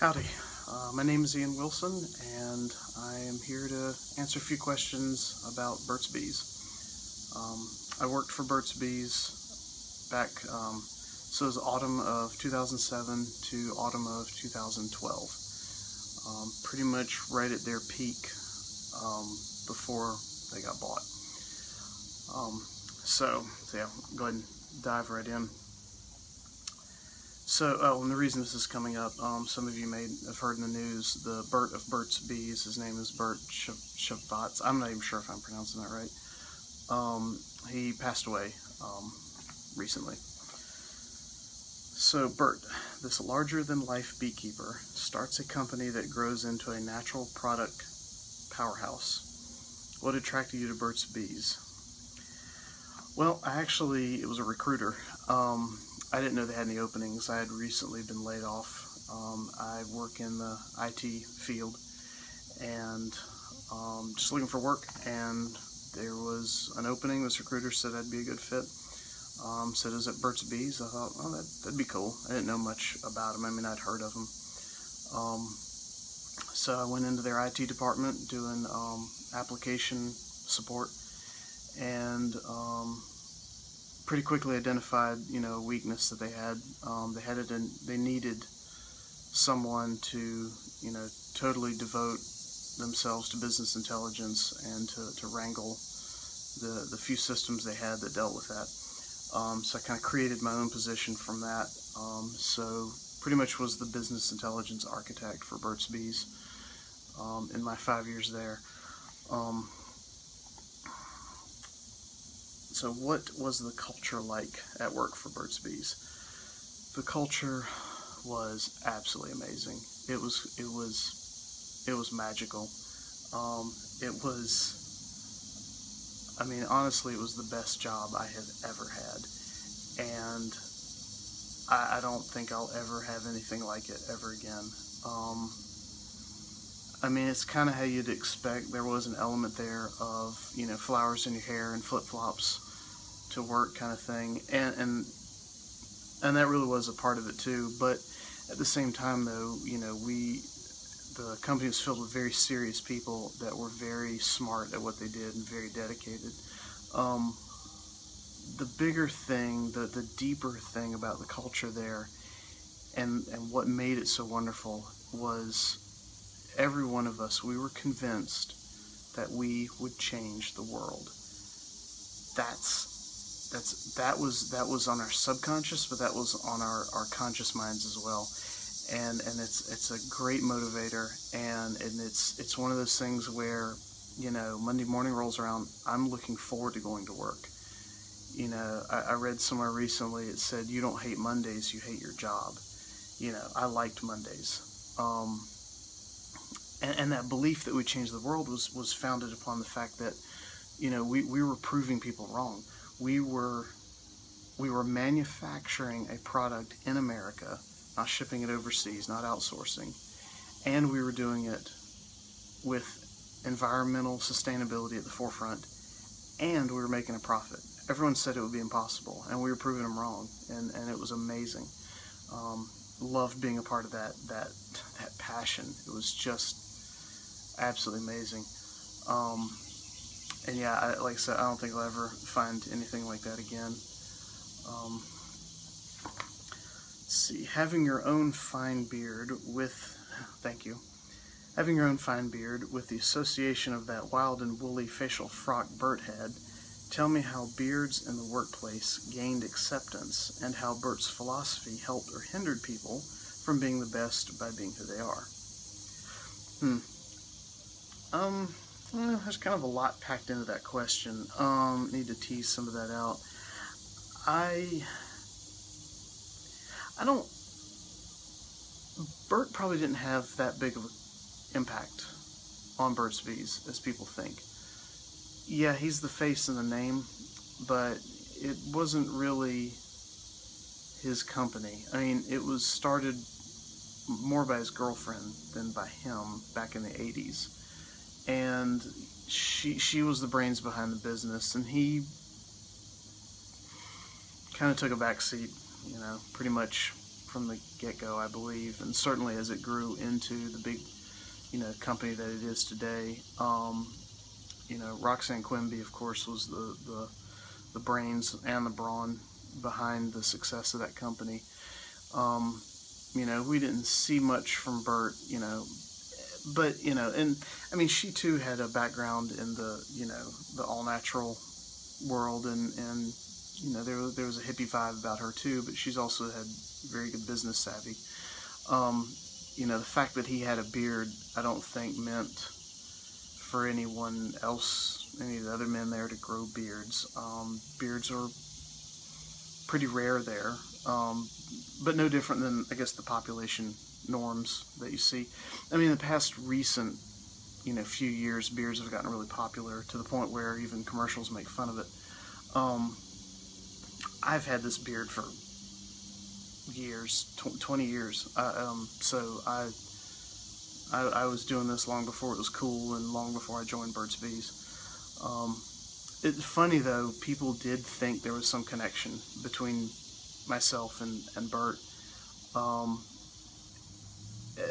Howdy, my name is Ian Wilson, and I am here to answer a few questions about Burt's Bees. I worked for Burt's Bees back, so it was autumn of 2007 to autumn of 2012, pretty much right at their peak before they got bought. So yeah, go ahead and dive right in. So, and the reason this is coming up, some of you may have heard in the news, the Burt of Burt's Bees, his name is Burt Shavatz. I'm not even sure if I'm pronouncing that right. He passed away recently. So Burt, this larger-than-life beekeeper, starts a company that grows into a natural product powerhouse. What attracted you to Burt's Bees? Well, it was a recruiter. I didn't know they had any openings. I had recently been laid off. I work in the IT field and just looking for work, and there was an opening. This recruiter said I'd be a good fit. Said it was at Burt's Bees. I thought, oh, that'd be cool. I didn't know much about them. I mean, I'd heard of them. So I went into their IT department doing application support, and pretty quickly identified, a weakness that they had. They needed someone to, totally devote themselves to business intelligence and to wrangle the few systems they had that dealt with that. So I kind of created my own position from that. So pretty much was the business intelligence architect for Burt's Bees in my 5 years there. So what was the culture like at work for Burt's Bees? The culture was absolutely amazing. It was magical. Honestly, it was the best job I have ever had, and I don't think I'll ever have anything like it ever again. It's kind of how you'd expect. There was an element there of, flowers in your hair and flip-flops to work kind of thing, and that really was a part of it too. But at the same time, though, the company was filled with very serious people that were very smart at what they did and very dedicated. The bigger thing, the deeper thing about the culture there, and what made it so wonderful was every one of us, we were convinced that we would change the world. That was on our subconscious, but that was on our conscious minds as well. And it's a great motivator, and it's one of those things where, Monday morning rolls around, I'm looking forward to going to work. I read somewhere recently, it said, you don't hate Mondays, you hate your job. I liked Mondays. And that belief that we changed the world was founded upon the fact that, we were proving people wrong. We were manufacturing a product in America, not shipping it overseas, not outsourcing, and we were doing it with environmental sustainability at the forefront, and we were making a profit. Everyone said it would be impossible, and we were proving them wrong, and it was amazing. Loved being a part of that passion. It was just absolutely amazing. And yeah, like I said, I don't think I'll ever find anything like that again. Let's see, having your own fine beard with, thank you, having your own fine beard with the association of that wild and woolly facial frock Burt had, tell me how beards in the workplace gained acceptance and how Burt's philosophy helped or hindered people from being the best by being who they are. There's kind of a lot packed into that question. Need to tease some of that out. Burt probably didn't have that big of an impact on Burt's Bees as people think. Yeah, he's the face and the name, but it wasn't really his company. It was started more by his girlfriend than by him back in the 80s. And she was the brains behind the business, and he kind of took a back seat, pretty much from the get-go, I believe, and certainly as it grew into the big, company that it is today. Roxanne Quimby, of course, was the brains and the brawn behind the success of that company. We didn't see much from Burt, but, and I mean, she too had a background in the all-natural world, and there was a hippie vibe about her too, but she's also had very good business savvy. The fact that he had a beard, I don't think meant for anyone else, any of the other men there, to grow beards. Beards are pretty rare there, but no different than, I guess, the population norms that you see. I mean, in the past recent, few years, beards have gotten really popular to the point where even commercials make fun of it. I've had this beard for years, 20 years. So I was doing this long before it was cool and long before I joined Burt's Bees. It's funny though, people did think there was some connection between myself and Burt.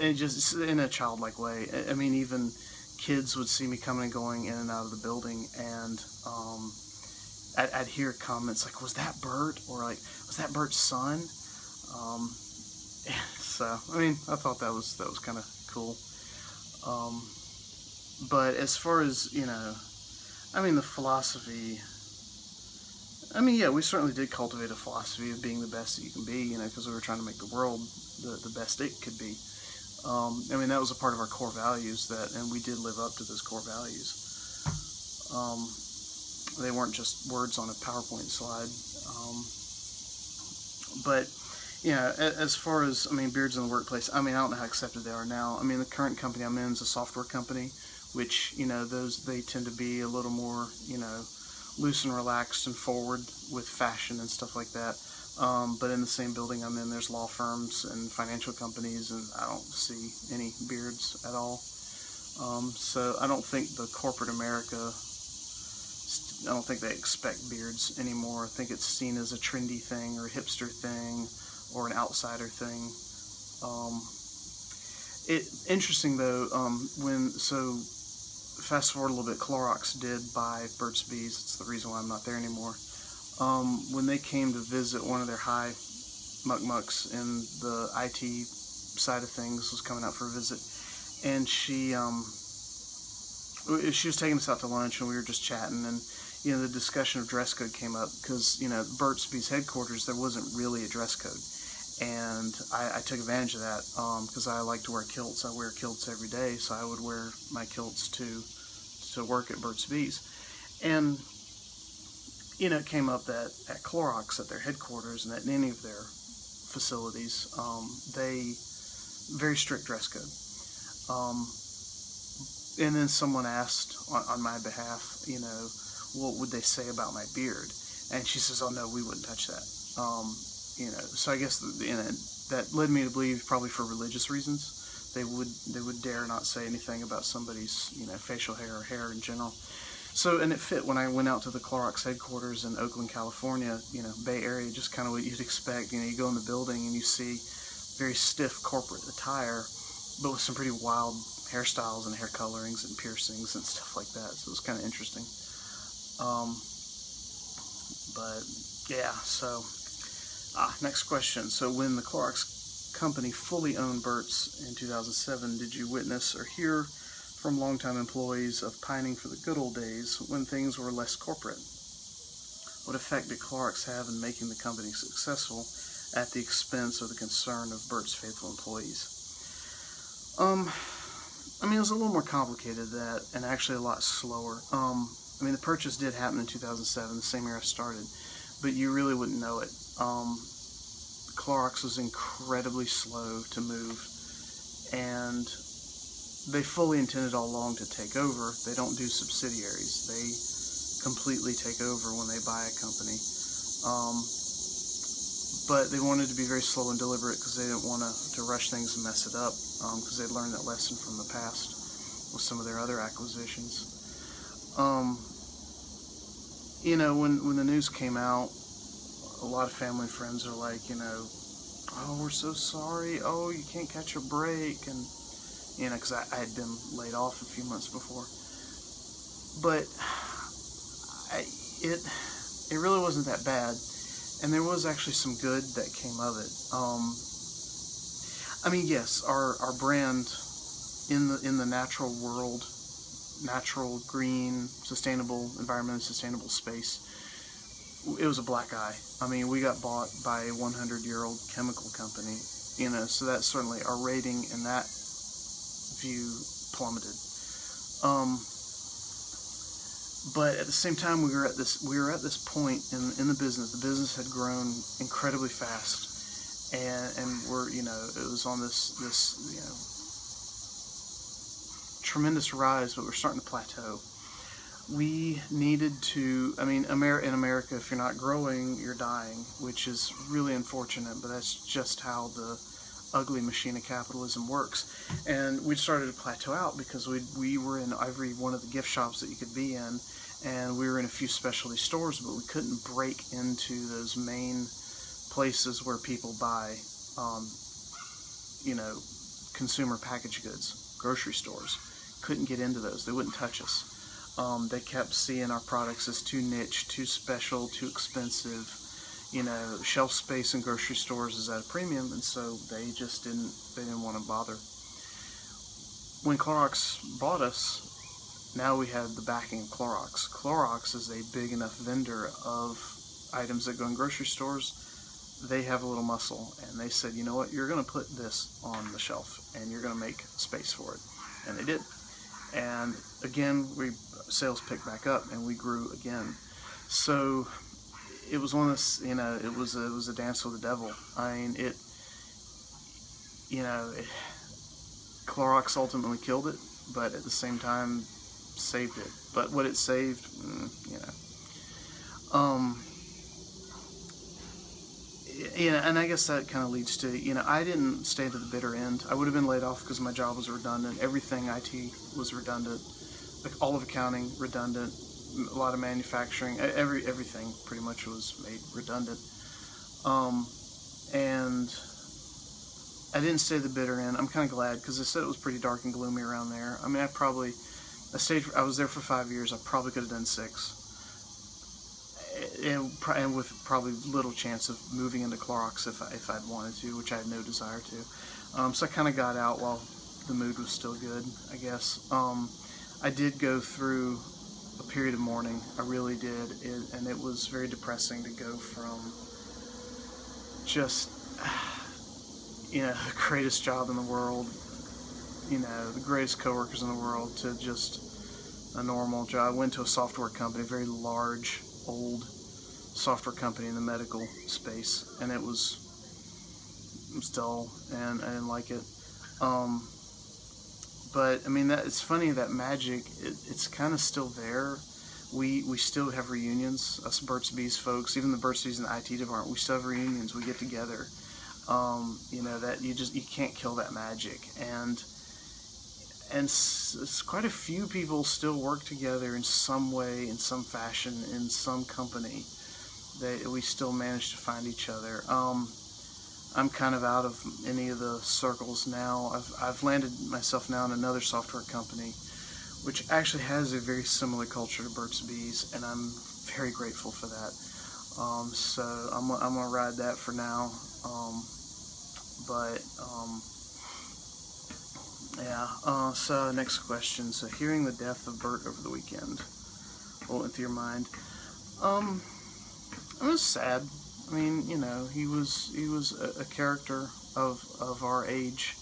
And just in a childlike way. I mean, even kids would see me coming and going in and out of the building, and I'd hear comments like, "Was that Burt?" or like, "Was that Burt's son?" So I mean, I thought that was kind of cool. But as far as I mean, the philosophy. I mean, yeah, we certainly did cultivate a philosophy of being the best that you can be, because we were trying to make the world the best it could be. I mean, that was a part of our core values, and we did live up to those core values. They weren't just words on a PowerPoint slide. But, as far as, I mean, beards in the workplace, I mean, I don't know how accepted they are now. I mean, the current company I'm in is a software company, which, they tend to be a little more, loose and relaxed and forward with fashion and stuff like that. But in the same building I'm in, there's law firms and financial companies, and I don't see any beards at all. So I don't think the corporate America, I don't think they expect beards anymore. I think it's seen as a trendy thing or a hipster thing or an outsider thing. Interesting though, fast forward a little bit, Clorox did buy Burt's Bees. It's the reason why I'm not there anymore. When they came to visit, one of their high mucks in the IT side of things was coming out for a visit, and she was taking us out to lunch, and we were just chatting, and the discussion of dress code came up, because Burt's Bees headquarters, there wasn't really a dress code, and I took advantage of that, because I like to wear kilts. I wear kilts every day, so I would wear my kilts to work at Burt's Bees. And it came up that at Clorox, at their headquarters, and at any of their facilities, they very strict dress code. And then someone asked on my behalf, what would they say about my beard? And she says, "Oh no, we wouldn't touch that." So I guess that led me to believe, probably for religious reasons, they would dare not say anything about somebody's facial hair or hair in general. So, and it fit when I went out to the Clorox headquarters in Oakland, California, Bay Area, just kind of what you'd expect. You go in the building and you see very stiff corporate attire, but with some pretty wild hairstyles and hair colorings and piercings and stuff like that. So it was kind of interesting. But yeah, so next question. So when the Clorox company fully owned Burt's in 2007, did you witness or hear from longtime employees of pining for the good old days when things were less corporate? What effect did Clorox have in making the company successful at the expense or the concern of Burt's faithful employees? I mean, it was a little more complicated than that, and actually a lot slower. I mean, the purchase did happen in 2007, the same year I started, but you really wouldn't know it. Clorox was incredibly slow to move, and they fully intended all along to take over. They don't do subsidiaries. They completely take over when they buy a company. But they wanted to be very slow and deliberate because they didn't want to rush things and mess it up, because they'd learned that lesson from the past with some of their other acquisitions. When the news came out, a lot of family and friends are like, oh, we're so sorry. Oh, you can't catch a break. And, you know, because I had been laid off a few months before. But it really wasn't that bad. And there was actually some good that came of it. I mean, yes, our brand in the natural world, natural, green, sustainable, environmentally sustainable space, it was a black eye. I mean, we got bought by a 100-year-old chemical company, you know, so that certainly, our rating in that view plummeted. But at the same time, we were at this point in the business. The business had grown incredibly fast, and we're, you know, it was on this you know, tremendous rise, but we're starting to plateau. We needed to, I mean, in America, if you're not growing, you're dying, which is really unfortunate, but that's just how the ugly machine of capitalism works. And we started to plateau out because we were in every one of the gift shops that you could be in, and we were in a few specialty stores, but we couldn't break into those main places where people buy, you know, consumer packaged goods, grocery stores. Couldn't get into those. They wouldn't touch us. They kept seeing our products as too niche, too special, too expensive. You know, shelf space in grocery stores is at a premium, and so they just didn't want to bother. When Clorox bought us, now we had the backing of Clorox. Clorox is a big enough vendor of items that go in grocery stores. They have a little muscle, and they said, you know what, you're going to put this on the shelf, and you're going to make space for it. And they did. And again, sales picked back up, and we grew again. So it was one of those, you know, it was a dance with the devil. I mean, you know, Clorox ultimately killed it, but at the same time saved it. But what it saved, you know. Yeah, and I guess that kind of leads to, you know, I didn't stay to the bitter end. I would have been laid off because my job was redundant. Everything IT was redundant. Like all of accounting redundant. A lot of manufacturing. Everything pretty much was made redundant. And I didn't stay to the bitter end. I'm kind of glad because they said it was pretty dark and gloomy around there. I mean, I was there for 5 years. I probably could have done 6. And with probably little chance of moving into Clorox if I'd wanted to, which I had no desire to. So I kind of got out while the mood was still good, I guess. I did go through a period of mourning. I really did, and it was very depressing to go from just, you know, the greatest job in the world, you know, the greatest coworkers in the world, to just a normal job. I went to a software company, a very large, old software company in the medical space, and it was dull, and I didn't like it. But I mean, it's funny, that magic, it's kind of still there. We still have reunions, us Burt's Bees folks, even the Burt's Bees in the IT department. We still have reunions. We get together. You know, that you can't kill that magic, and quite a few people still work together in some way, in some fashion, in some company. We still manage to find each other. I'm kind of out of any of the circles now. I've landed myself now in another software company, which actually has a very similar culture to Burt's Bees, and I'm very grateful for that. So I'm gonna ride that for now. Yeah. So next question. So hearing the death of Burt over the weekend, what went through your mind? It was sad. I mean, you know, he was a character of our age,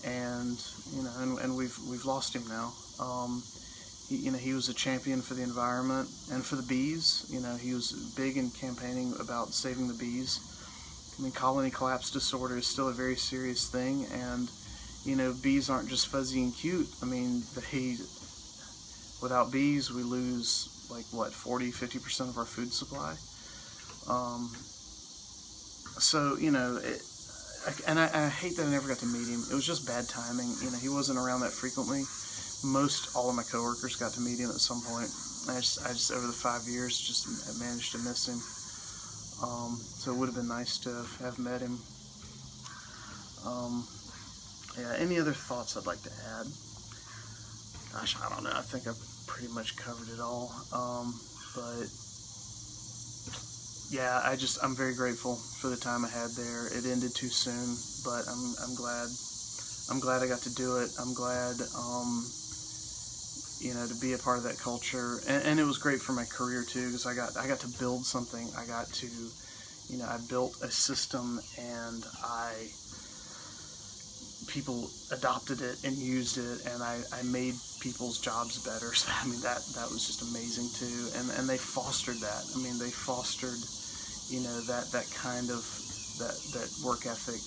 and you know, and we've lost him now. You know, he was a champion for the environment and for the bees. You know, he was big in campaigning about saving the bees. I mean, colony collapse disorder is still a very serious thing, and you know, bees aren't just fuzzy and cute. I mean, without bees, we lose like what, 40–50% of our food supply. So, you know, I hate that I never got to meet him. It was just bad timing. You know, he wasn't around that frequently. All of my coworkers got to meet him at some point. I just over the 5 years, just managed to miss him. So it would have been nice to have met him. Yeah, any other thoughts I'd like to add? Gosh, I don't know. I think I've pretty much covered it all. But yeah, I'm very grateful for the time I had there. It ended too soon, but I'm glad. I'm glad I got to do it. I'm glad, you know, to be a part of that culture, and it was great for my career too, because I got to build something. I got to, you know, I built a system, and people adopted it and used it, and I made people's jobs better. So I mean, that was just amazing too, and they fostered that. I mean, they fostered, you know, that kind of that work ethic.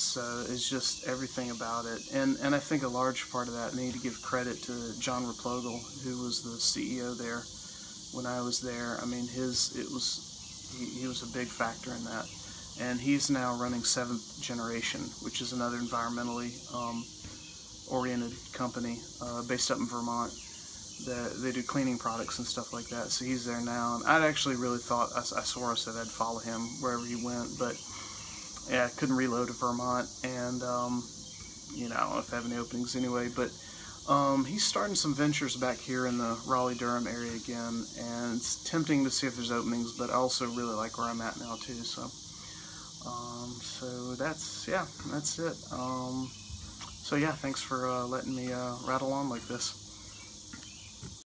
So it's just everything about it, and I think a large part of that, I need to give credit to John Replogle, who was the CEO there when I was there. I mean, he was a big factor in that, and he's now running Seventh Generation, which is another environmentally oriented company based up in Vermont. They do cleaning products and stuff like that. So he's there now, and I'd actually really thought, I swore I said I'd follow him wherever he went, but yeah, I couldn't reload to Vermont, and you know, I don't know if they have any openings anyway, but he's starting some ventures back here in the Raleigh-Durham area again, and it's tempting to see if there's openings, but I also really like where I'm at now too, so so that's it. So yeah, thanks for letting me rattle on like this.